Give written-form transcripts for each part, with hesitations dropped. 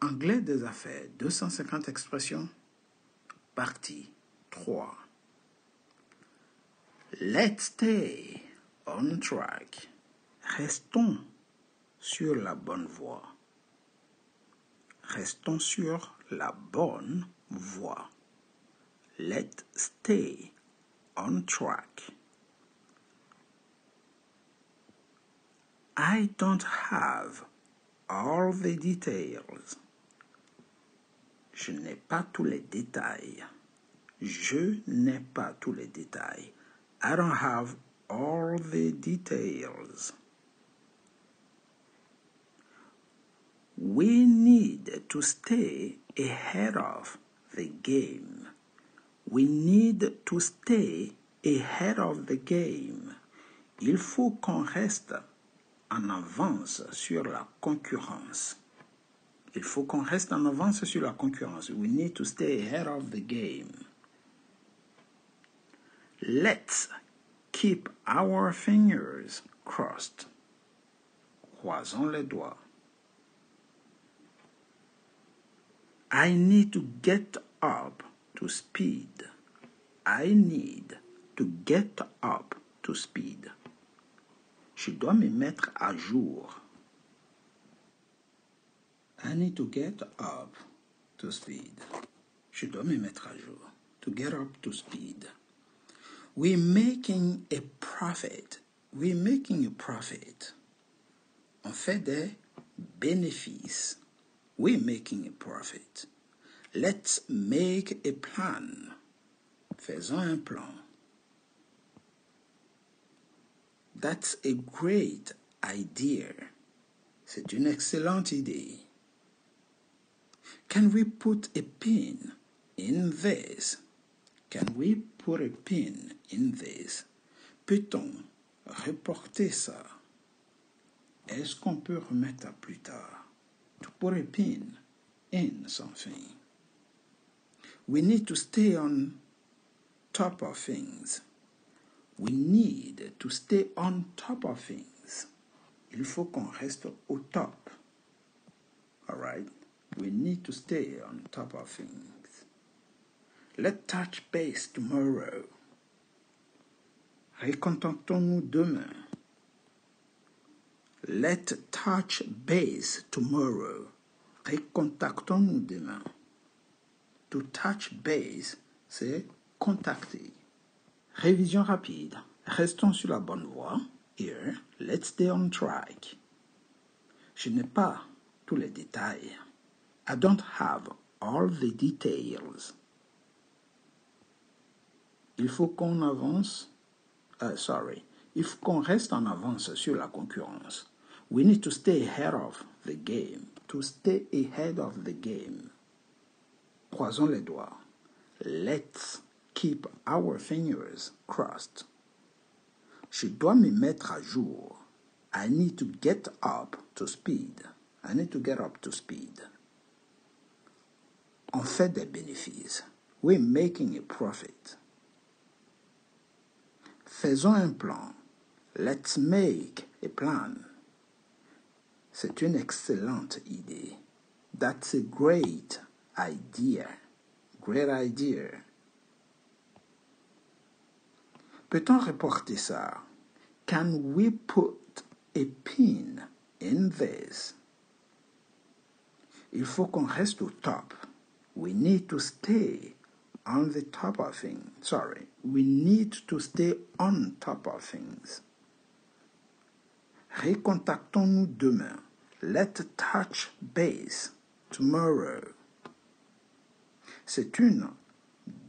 Anglais des affaires, 250 expressions, partie 3. Let's stay on track. Restons sur la bonne voie. Restons sur la bonne voie. Let's stay on track. I don't have all the details. Je n'ai pas tous les détails. Je n'ai pas tous les détails. I don't have all the details. We need to stay ahead of the game. We need to stay ahead of the game. Il faut qu'on reste en avance sur la concurrence. Il faut qu'on reste en avance sur la concurrence. We need to stay ahead of the game. Let's keep our fingers crossed. Croisons les doigts. I need to get up to speed. I need to get up to speed. Je dois me mettre à jour. I need to get up to speed. Je dois me mettre à jour. To get up to speed. We're making a profit. We're making a profit. On fait des bénéfices. We're making a profit. Let's make a plan. Faisons un plan. That's a great idea. C'est une excellente idée. Can we put a pin in this? Can we put a pin in this? Peut-on reporter ça? Est-ce qu'on peut remettre à plus tard? To put a pin in something. We need to stay on top of things. We need to stay on top of things. Il faut qu'on reste au top. All right? We need to stay on top of things. Let's touch base tomorrow. Recontactons-nous demain. Let's touch base tomorrow. Recontactons-nous demain. To touch base, c'est contacter. Révision rapide. Restons sur la bonne voie. Here, let's stay on track. Je n'ai pas tous les détails. I don't have all the details. Il faut qu'on avance. Il faut qu'on reste en avance sur la concurrence. We need to stay ahead of the game. To stay ahead of the game. Croisons les doigts. Let's keep our fingers crossed. Je dois me mettre à jour. I need to get up to speed. I need to get up to speed. On fait des bénéfices. We're making a profit. Faisons un plan. Let's make a plan. C'est une excellente idée. That's a great idea. Great idea. Peut-on reporter ça? Can we put a pin in this? Il faut qu'on reste au top. We need to stay on the top of things. We need to stay on top of things. Recontactons-nous demain. Let's touch base tomorrow. C'est une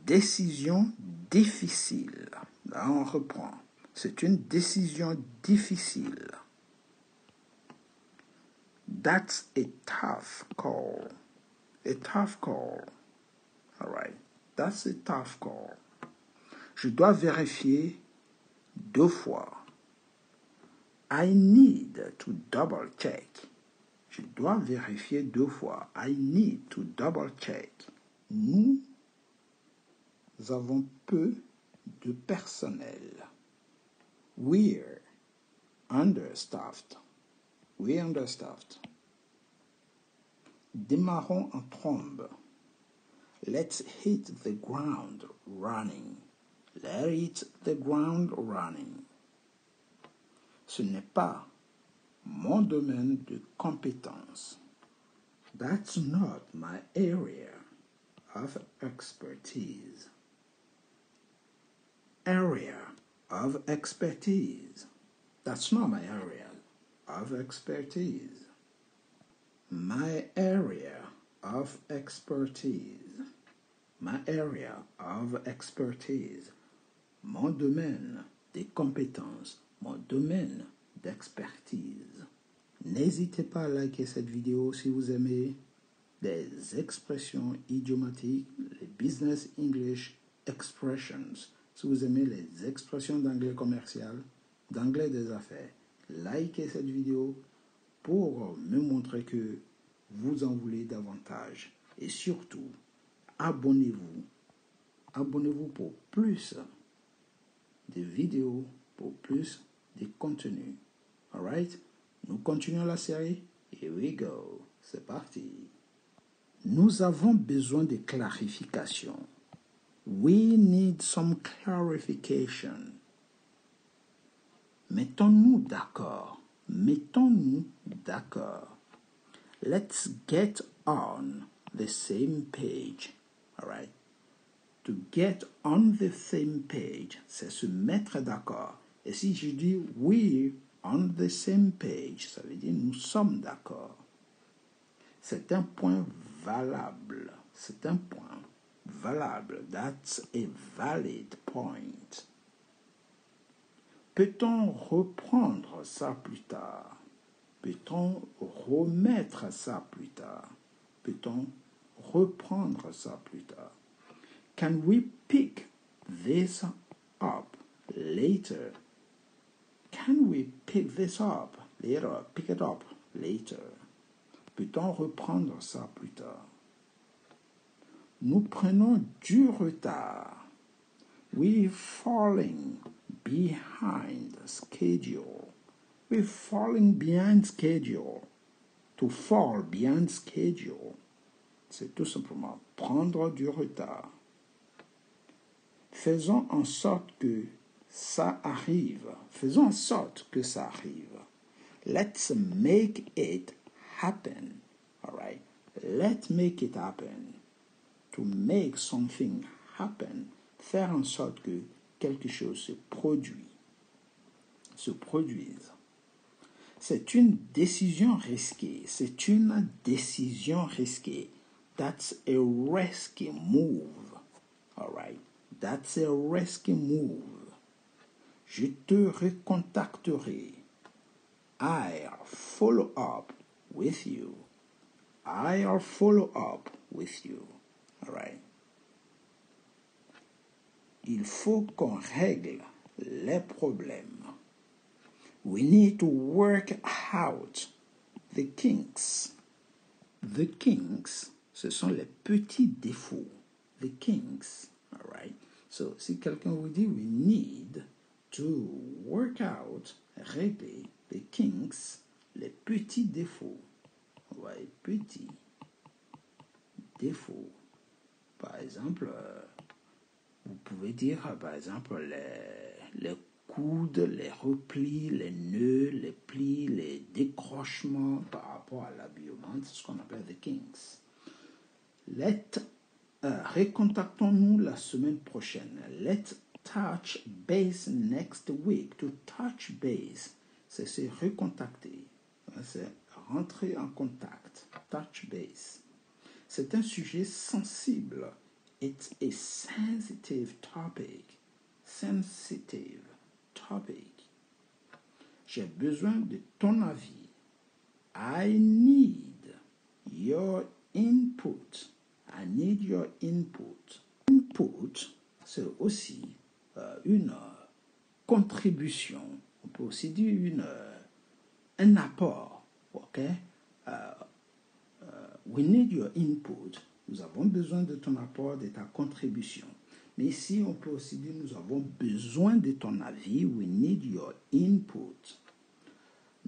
décision difficile. Là, on reprend. C'est une décision difficile. That's a tough call. A tough call. All right. That's a tough call. Je dois vérifier 2 fois. I need to double check. Je dois vérifier 2 fois. I need to double check. Nous avons peu de personnel. We're understaffed. We're understaffed. Démarrons en trombe. Let's hit the ground running. Let's hit the ground running. Ce n'est pas mon domaine de compétence. That's not my area of expertise. Area of expertise. That's not my area of expertise. My area of expertise. My area of expertise. Mon domaine de compétences. Mon domaine d'expertise. N'hésitez pas à liker cette vidéo si vous aimez des expressions idiomatiques, les business English expressions. Si vous aimez les expressions d'anglais commercial, d'anglais des affaires, likez cette vidéo pour me montrer que vous en voulez davantage. Et surtout, abonnez-vous. Abonnez-vous pour plus de vidéos, pour plus de contenu. Alright? Nous continuons la série. Here we go. C'est parti. Nous avons besoin de clarification. We need some clarification. Mettons-nous d'accord. Mettons-nous d'accord. Let's get on the same page. All right? To get on the same page, c'est se mettre d'accord. Et si je dis we're on the same page, ça veut dire nous sommes d'accord. C'est un point valable. C'est un point valable. That's a valid point. Peut-on reprendre ça plus tard? Peut-on remettre ça plus tard? Peut-on reprendre ça plus tard? Can we pick this up later? Can we pick this up later? Pick it up later. Peut-on reprendre ça plus tard? Nous prenons du retard. We're falling behind schedule. We're falling behind schedule. To fall behind schedule, c'est tout simplement prendre du retard. Faisons en sorte que ça arrive. Faisons en sorte que ça arrive. Let's make it happen. All right? Let's make it happen. To make something happen. Faire en sorte que quelque chose se produise. C'est une décision risquée. C'est une décision risquée. That's a risky move. All right? That's a risky move. Je te recontacterai. I'll follow up with you. I'll follow up with you. All right? Il faut qu'on règle les problèmes. We need to work out the kinks. The kinks, ce sont les petits défauts. The kinks, all right? So, si quelqu'un vous dit, we need to work out, régler the kinks, les petits défauts. Ouais, petits défauts. Par exemple, vous pouvez dire, par exemple, les coudes, les replis, les nœuds, les plis, les décrochements par rapport à l'habillement, c'est ce qu'on appelle the kinks. Recontactons-nous la semaine prochaine. Let's touch base next week. To touch base, c'est se recontacter. C'est rentrer en contact. Touch base. C'est un sujet sensible. It's a sensitive topic. Sensitive topic. J'ai besoin de ton avis. I need your input. I need your input. Input, c'est aussi une contribution. On peut aussi dire un apport. Ok? We need your input. Nous avons besoin de ton apport, de ta contribution. Mais ici, on peut aussi dire nous avons besoin de ton avis. We need your input.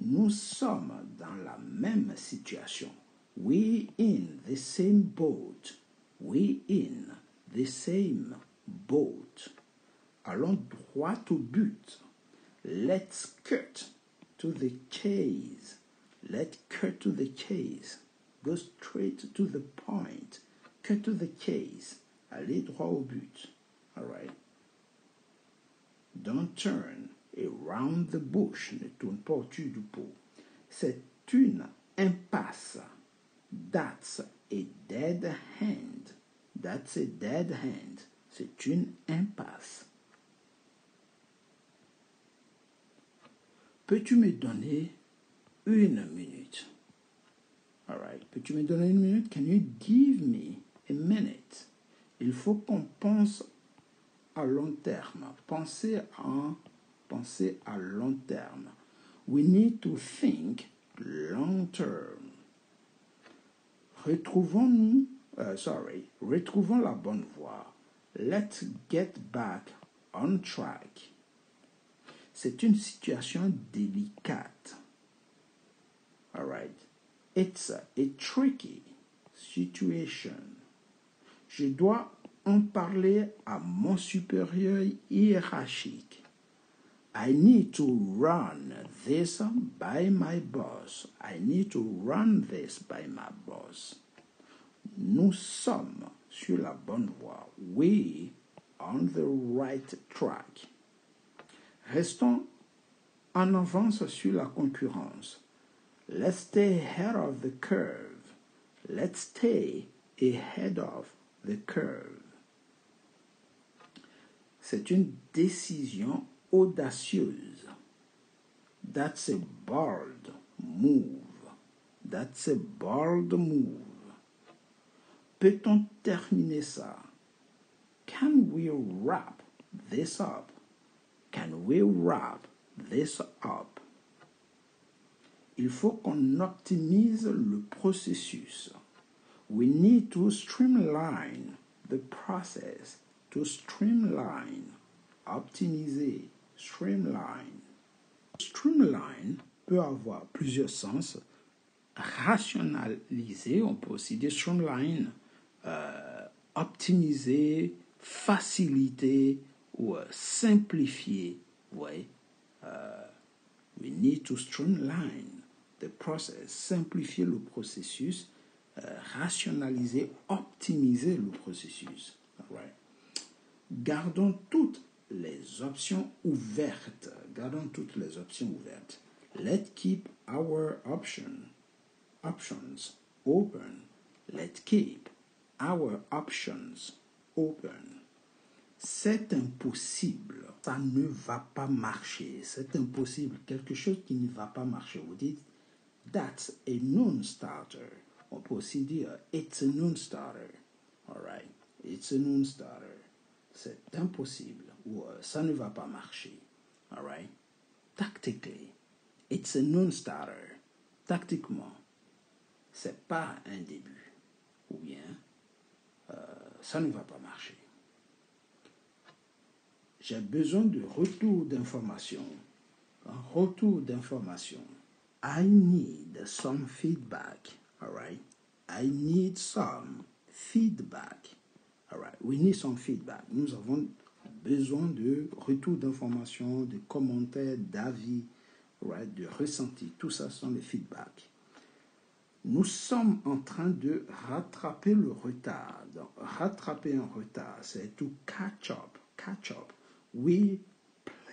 Nous sommes dans la même situation. We in the same boat. We in the same boat. Allons droit au but. Let's cut to the chase. Let's cut to the chase. Go straight to the point. Cut to the chase. Allez droit au but. All right. Don't turn around the bush. Ne tourne pas au-dessus du pot. C'est une impasse. That's a dead hand. That's a dead hand. C'est une impasse. Peux-tu me donner une minute? All right. Peux-tu me donner une minute? Can you give me a minute? Il faut qu'on pense à long terme. Penser à long terme. We need to think long term. Retrouvons la bonne voie. Let's get back on track. C'est une situation délicate. All right. It's a tricky situation. Je dois en parler à mon supérieur hiérarchique. I need to run this by my boss. I need to run this by my boss. Nous sommes sur la bonne voie. We on the right track. Restons en avance sur la concurrence. Let's stay ahead of the curve. Let's stay ahead of the curve. C'est une décision audacieuse. That's a bold move. That's a bold move. Peut-on terminer ça? Can we wrap this up? Can we wrap this up? Il faut qu'on optimise le processus. We need to streamline the process. To streamline, optimiser, streamline. Streamline peut avoir plusieurs sens. Rationaliser, on peut aussi dire streamline, optimiser, faciliter ou simplifier. Ouais. We need to streamline the process, simplifier le processus, rationaliser, optimiser le processus. All right. Gardons toutes les options ouvertes. Gardons toutes les options ouvertes. Let's keep our options open. Let's keep our options open. C'est impossible. Ça ne va pas marcher. C'est impossible. Quelque chose qui ne va pas marcher. Vous dites, that's a non-starter. On peut aussi dire, it's a non-starter. All right. It's a non-starter. C'est impossible. Ou ça ne va pas marcher. All right. Tactically, it's a non-starter. Tactiquement, c'est pas un début. Ou bien, ça ne va pas marcher. J'ai besoin de retour d'information. Un retour d'information. I need some feedback. All right. I need some feedback. All right. We need some feedback. Nous avons besoin de retour d'information, de commentaires, d'avis, right, de ressenti. Tout ça sont les feedbacks. Nous sommes en train de rattraper le retard. Donc, rattraper un retard, c'est to catch up. Catch up. We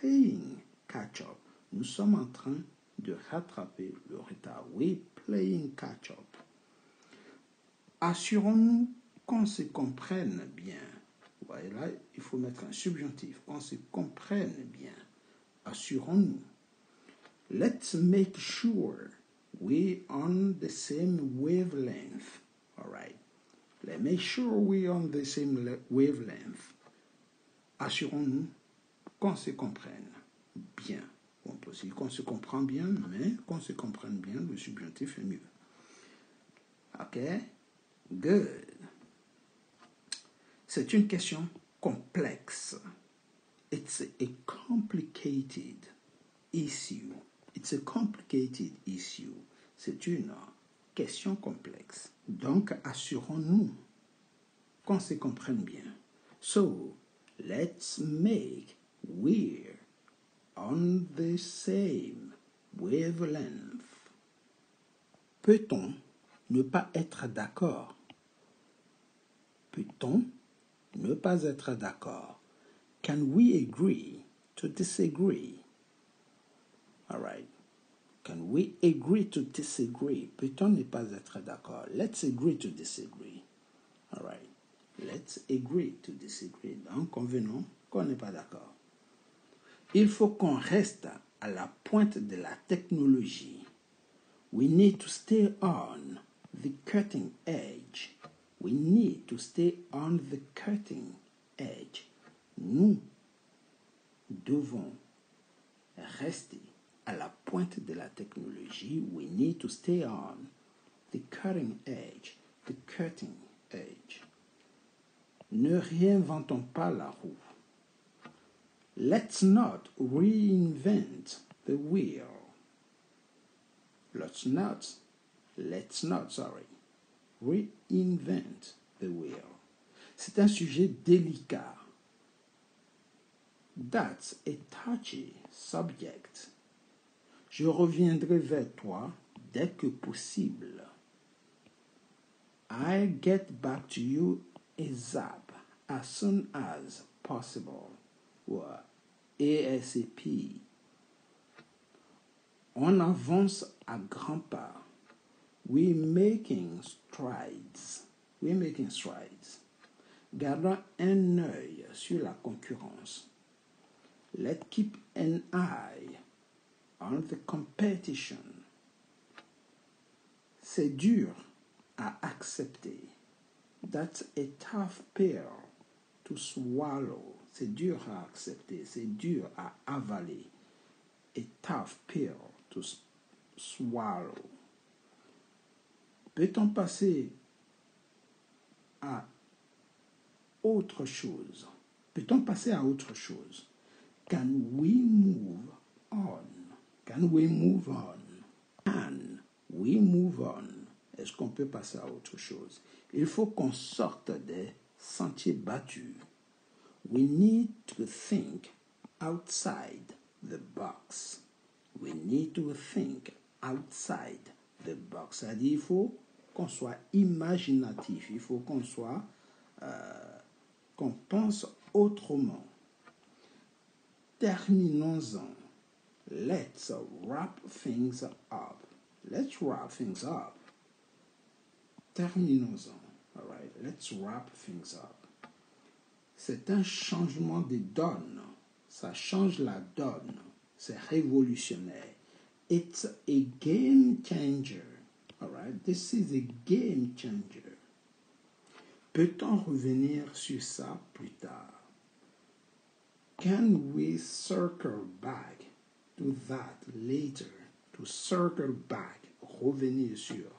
playing catch up. Nous sommes en train de rattraper le retard. We playing catch up. Assurons-nous qu'on se comprenne bien. Ouais, là, il faut mettre un subjonctif. Qu'on se comprenne bien. Assurons-nous. Let's make sure we're on the same wavelength. All right. Let's make sure we're on the same wavelength. Assurons-nous qu'on se comprenne bien. On peut aussi qu'on se comprend bien, mais qu'on se comprenne bien, le subjonctif est mieux. OK? Good. C'est une question complexe. It's a complicated issue. It's a complicated issue. C'est une question complexe. Donc, assurons-nous qu'on se comprenne bien. So, let's make we're on the same wavelength. Peut-on ne pas être d'accord? Peut-on ne pas être d'accord? Can we agree to disagree? All right. Can we agree to disagree? Peut-on ne pas être d'accord? Let's agree to disagree. All right. Let's agree to disagree. Donc, convenons qu'on n'est pas d'accord. Il faut qu'on reste à la pointe de la technologie. We need to stay on the cutting edge. We need to stay on the cutting edge. Nous devons rester à la pointe de la technologie. We need to stay on the cutting edge. The cutting edge. Ne réinventons pas la roue. Let's not reinvent the wheel. Let's not, reinvent the wheel. C'est un sujet délicat. That's a touchy subject. Je reviendrai vers toi dès que possible. I'll get back to you ASAP, as soon as possible. Ou ASAP. On avance à grands pas. We're making strides. Gardons un œil sur la concurrence. Let's keep an eye on the competition. C'est dur à accepter. That's a tough pill to swallow. C'est dur à accepter. C'est dur à avaler. A tough pill to swallow. Peut-on passer à autre chose? Peut-on passer à autre chose? Can we move on? Can we move on? Can we move on? Est-ce qu'on peut passer à autre chose? Il faut qu'on sorte des sentiers battus. We need to think outside the box. We need to think outside the box. C'est-à-dire, il faut qu'on soit imaginatif. Il faut qu'on soit, qu'on pense autrement. Terminons-en. Let's wrap things up. Let's wrap things up. Terminons-en. All right, let's wrap things up. C'est un changement de donne. Ça change la donne. C'est révolutionnaire. It's a game changer. All right, this is a game changer. Peut-on revenir sur ça plus tard? Can we circle back to that later? To circle back, revenir sur.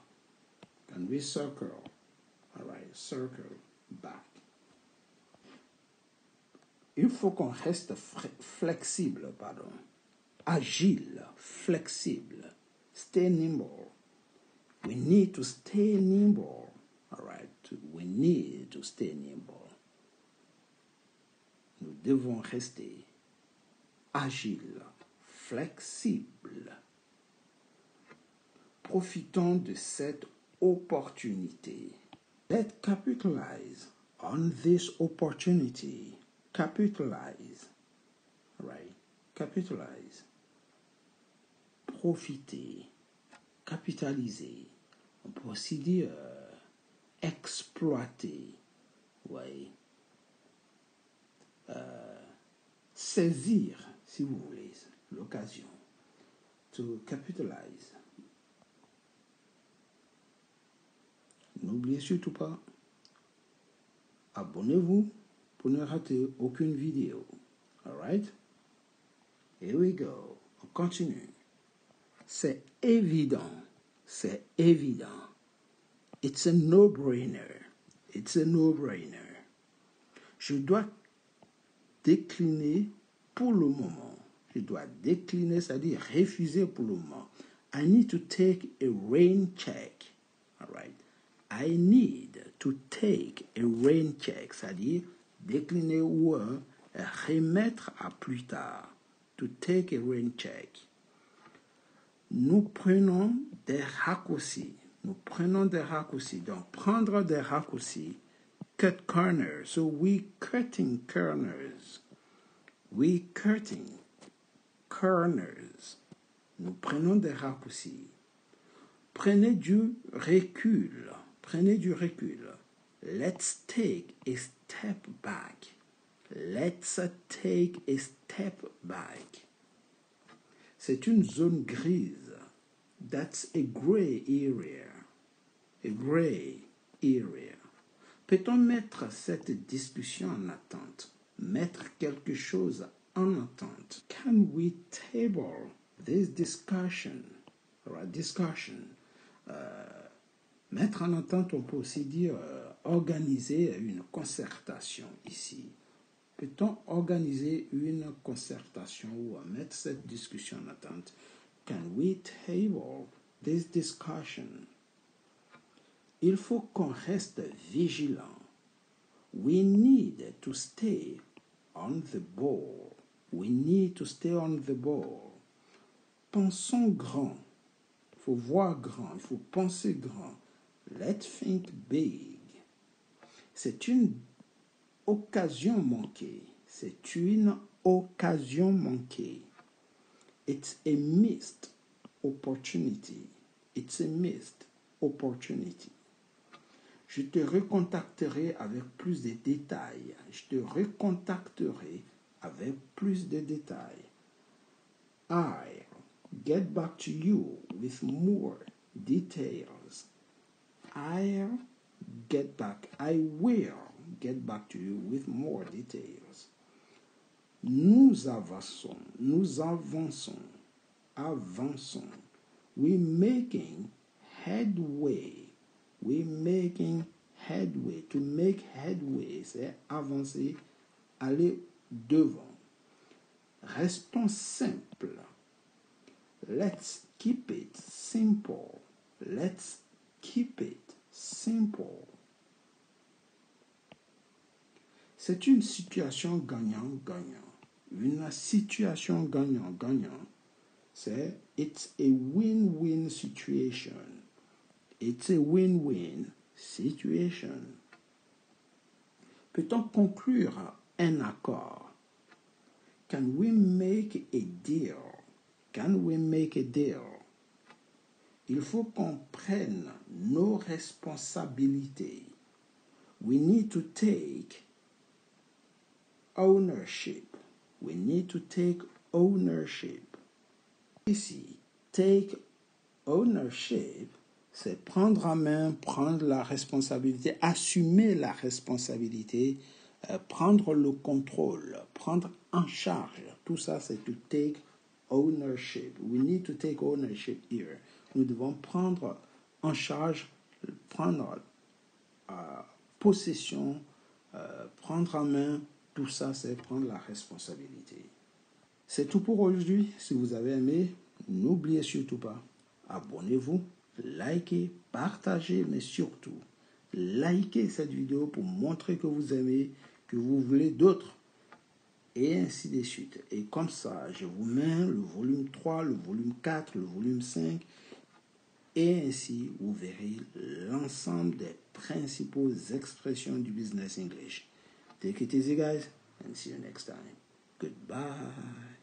Can we circle? All right, circle back. Il faut qu'on reste flexible, pardon. Agile, flexible. Stay nimble. We need to stay nimble. All right, we need to stay nimble. Nous devons rester agile, flexible. Profitons de cette opportunité. Let's capitalize on this opportunity. Capitalize. Right? Capitalize. Profiter. Capitaliser. On peut aussi dire exploiter. Ouais. Saisir, si vous voulez, l'occasion. To capitalize. N'oubliez surtout pas, abonnez-vous pour ne rater aucune vidéo. Alright? Here we go. On continue. C'est évident. C'est évident. It's a no-brainer. It's a no-brainer. Je dois décliner pour le moment. Je dois décliner, c'est-à-dire refuser pour le moment. I need to take a rain check. All right. I need to take a rain check, c'est-à-dire décliner ou remettre à plus tard. To take a rain check. Nous prenons des raccourcis. Nous prenons des raccourcis. Donc, prendre des raccourcis. Cut corners. So, we cutting corners. We cutting corners. Nous prenons des raccourcis. Prenez du recul. Prenez du recul. Let's take a step back. Let's take a step back. C'est une zone grise. That's a gray area. A gray area. Peut-on mettre cette discussion en attente? Mettre quelque chose en attente. Can we table this discussion? Right, discussion. Mettre en attente, on peut aussi dire organiser une concertation ici. Peut-on organiser une concertation ou mettre cette discussion en attente? Can we table this discussion? Il faut qu'on reste vigilant. We need to stay on the ball. We need to stay on the ball. Pensons grand. Il faut voir grand. Il faut penser grand. Let's think big. C'est une occasion manquée. C'est une occasion manquée. It's a missed opportunity. It's a missed opportunity. Je te recontacterai avec plus de détails. Je te recontacterai avec plus de détails. I'll get back to you with more details. I will get back to you with more details. Nous avançons. We're making headway. To make headway, c'est avancer, aller devant. Restons simples. Let's keep it simple. C'est une situation gagnant-gagnant. Une situation gagnant-gagnant. C'est it's a win-win situation. It's a win-win situation. Peut-on conclure un accord? Can we make a deal? Il faut qu'on prenne nos responsabilités. We need to take ownership. Ici, take ownership, c'est prendre en main, prendre la responsabilité, assumer la responsabilité, prendre le contrôle, prendre en charge. Tout ça, c'est to take ownership. We need to take ownership here. Nous devons prendre en charge, prendre possession, prendre en main. Tout ça, c'est prendre la responsabilité. C'est tout pour aujourd'hui. Si vous avez aimé, n'oubliez surtout pas, abonnez-vous, likez, partagez, mais surtout, likez cette vidéo pour montrer que vous aimez, que vous voulez d'autres, et ainsi de suite. Et comme ça, je vous mets le volume 3, le volume 4, le volume 5, et ainsi, vous verrez l'ensemble des principaux expressions du business English. Take it easy, guys, and see you next time. Goodbye.